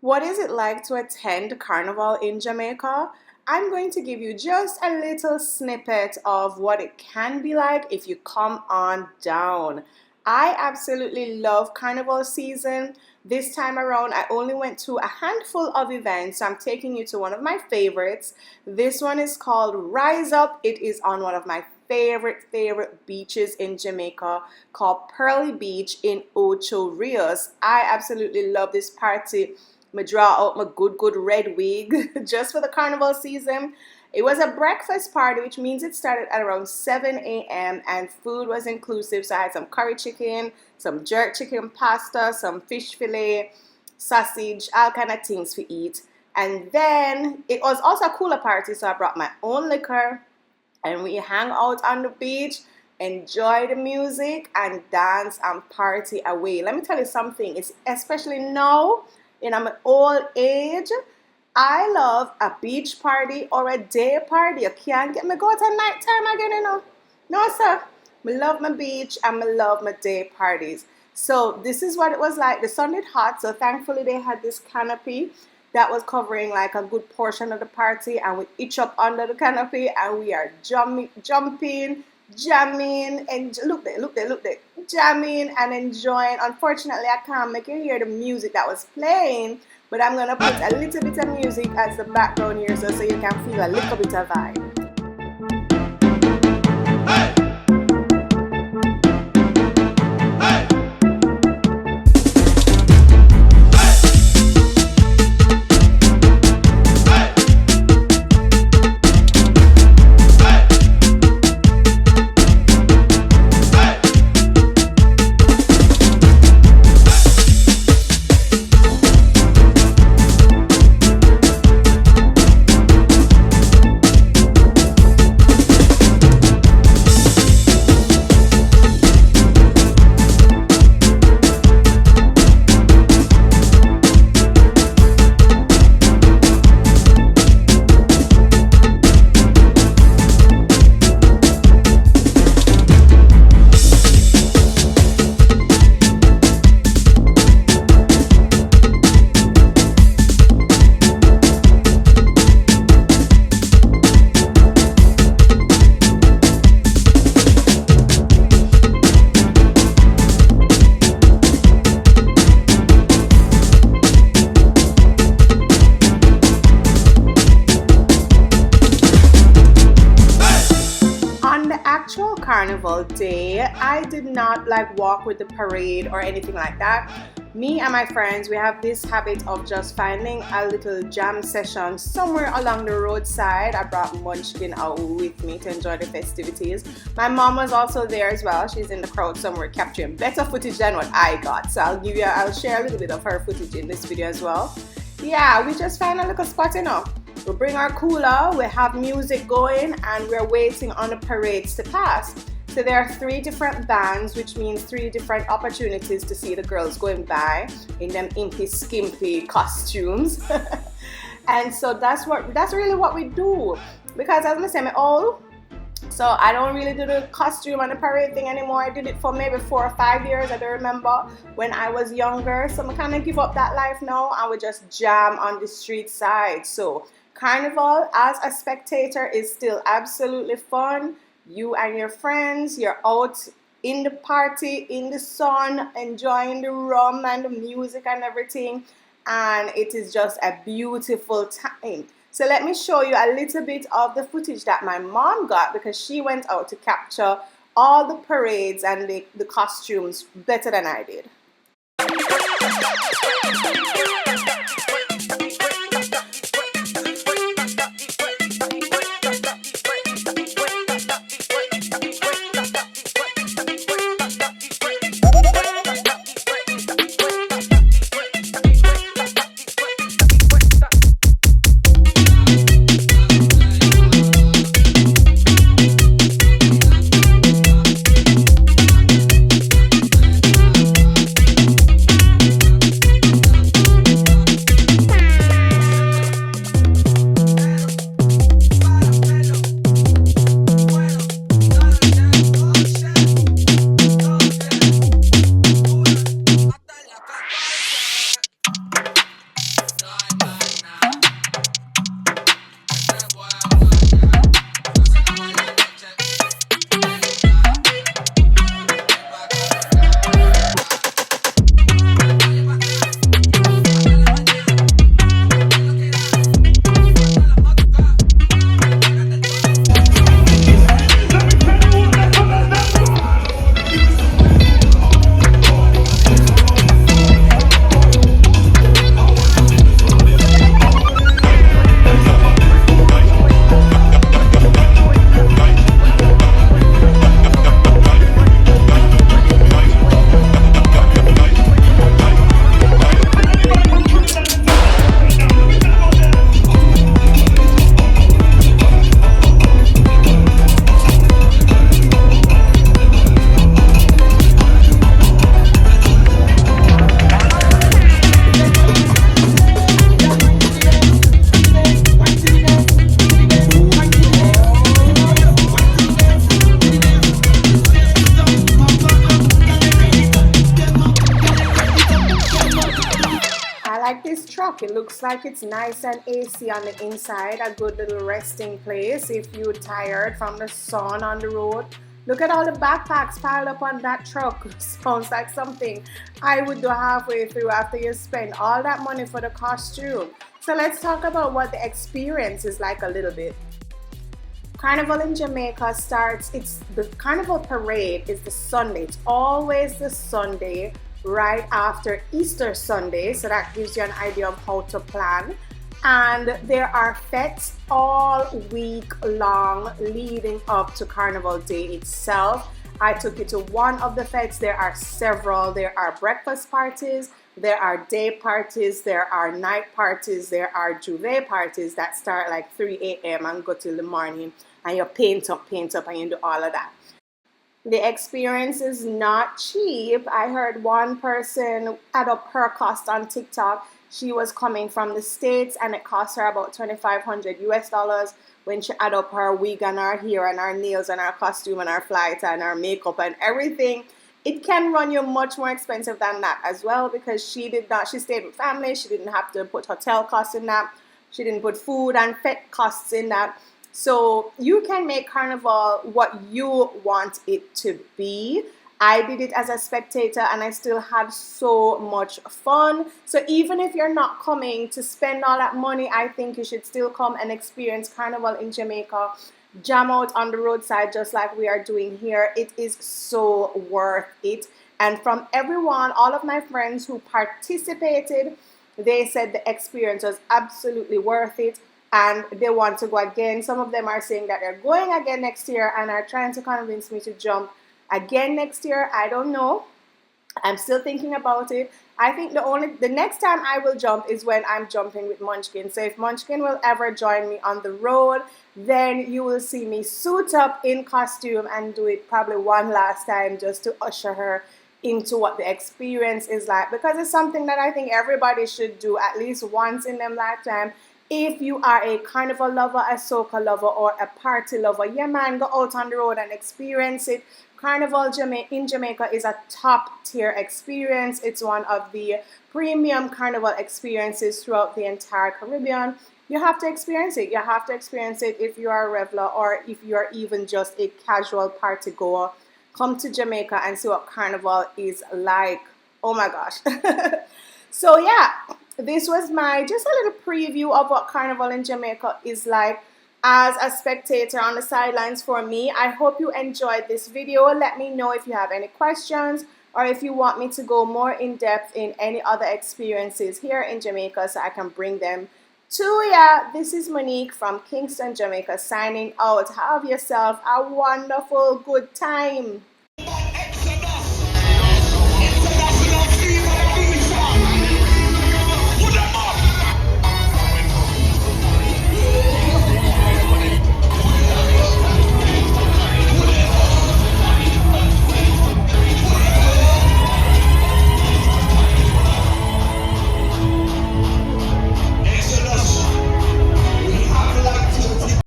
What is it like to attend Carnival in Jamaica? I'm going to give you just a little snippet of what it can be like if you come on down. I absolutely love Carnival season. This time around, I only went to a handful of events, so I'm taking you to one of my favorites. This one is called Rise Up. It is on one of my favorite beaches in Jamaica called Pearly Beach in Ocho, Rios. I absolutely love this party. I draw out my good red wig just for the carnival season. It was a breakfast party, which means it started at around 7 a.m. and food was inclusive. So I had some curry chicken, some jerk chicken pasta, some fish fillet, sausage, all kind of things to eat. And then it was also a cooler party, so I brought my own liquor and we hang out on the beach, enjoy the music and dance and party away. Let me tell you something, it's especially now in my old age, I love a beach party or a day party. You can't get me go to night time again, you know. No, sir. I love my beach and I love my day parties. So this is what it was like. The sun is hot, so thankfully they had this canopy that was covering like a good portion of the party, and we each up under the canopy and we are jumping, jamming, and look there, jamming and enjoying. Unfortunately, I can't make you hear the music that was playing, but I'm gonna put a little bit of music as the background here so you can feel a little bit of vibe. Carnival day, I did not like walk with the parade or anything like that. Me and my friends, we have this habit of just finding a little jam session somewhere along the roadside. I brought Munchkin out with me to enjoy the festivities. My mom was also there as well. She's in the crowd somewhere capturing better footage than what I got. So I'll share a little bit of her footage in this video as well. Yeah, we just find a little spot, you know. We bring our cooler, we have music going, and we're waiting on the parades to pass. So there are 3 different bands, which means 3 different opportunities to see the girls going by in them impy skimpy costumes. And so that's really what we do. Because as I say, I'm old, so I don't really do the costume and the parade thing anymore. I did it for maybe 4 or 5 years. I don't remember when I was younger. So I kind of give up that life now. I would just jam on the street side. So Carnival as a spectator is still absolutely fun. You and your friends, you're out in the party, in the sun, enjoying the rum and the music and everything. And it is just a beautiful time. So let me show you a little bit of the footage that my mom got, because she went out to capture all the parades and the costumes better than I did. I like this truck. It looks like it's nice and AC on the inside. A good little resting place if you're tired from the sun on the road. Look at all the backpacks piled up on that truck. Sounds like something I would do halfway through after you spend all that money for the costume. So let's talk about what the experience is like a little bit. Carnival in Jamaica starts, it's the Carnival parade is the Sunday. It's always the Sunday right after Easter Sunday. So that gives you an idea of how to plan. And there are fetes all week long leading up to Carnival Day itself. I took you to one of the fetes. There are several. There are breakfast parties, there are day parties, there are night parties, there are juve parties that start like 3 a.m. and go till the morning, and you paint up, and you do all of that. The experience is not cheap. I heard one person add up her cost on TikTok. She was coming from the States and it cost her about 2,500 US dollars when she add up her wig and her hair and her nails and her costume and her flight and her makeup and everything. It can run you much more expensive than that as well, because she stayed with family. She didn't have to put hotel costs in that. She didn't put food and fete costs in that. So you can make Carnival what you want it to be. I did it as a spectator and I still had so much fun. So even if you're not coming to spend all that money, I think you should still come and experience Carnival in Jamaica. Jam out on the roadside just like we are doing here. It is so worth it. And from everyone, all of my friends who participated, they said the experience was absolutely worth it and they want to go again. Some of them are saying that they're going again next year and are trying to convince me to jump again next year. I don't know. I'm still thinking about it. I think the next time I will jump is when I'm jumping with Munchkin. So if Munchkin will ever join me on the road, then you will see me suit up in costume and do it probably one last time just to usher her into what the experience is like, because it's something that I think everybody should do at least once in their lifetime. If you are a carnival lover, a soca lover, or a party lover, yeah man, go out on the road and experience it. Carnival in Jamaica is a top tier experience. It's one of the premium carnival experiences throughout the entire Caribbean. You have to experience it. You have to experience it if you are a reveler or if you are even just a casual party goer. Come to Jamaica and see what Carnival is like. Oh my gosh. So yeah, this was just a little preview of what Carnival in Jamaica is like as a spectator on the sidelines for me. I hope you enjoyed this video. Let me know if you have any questions or if you want me to go more in depth in any other experiences here in Jamaica so I can bring them to ya. This is Monique from Kingston, Jamaica signing out. Have yourself a wonderful good time.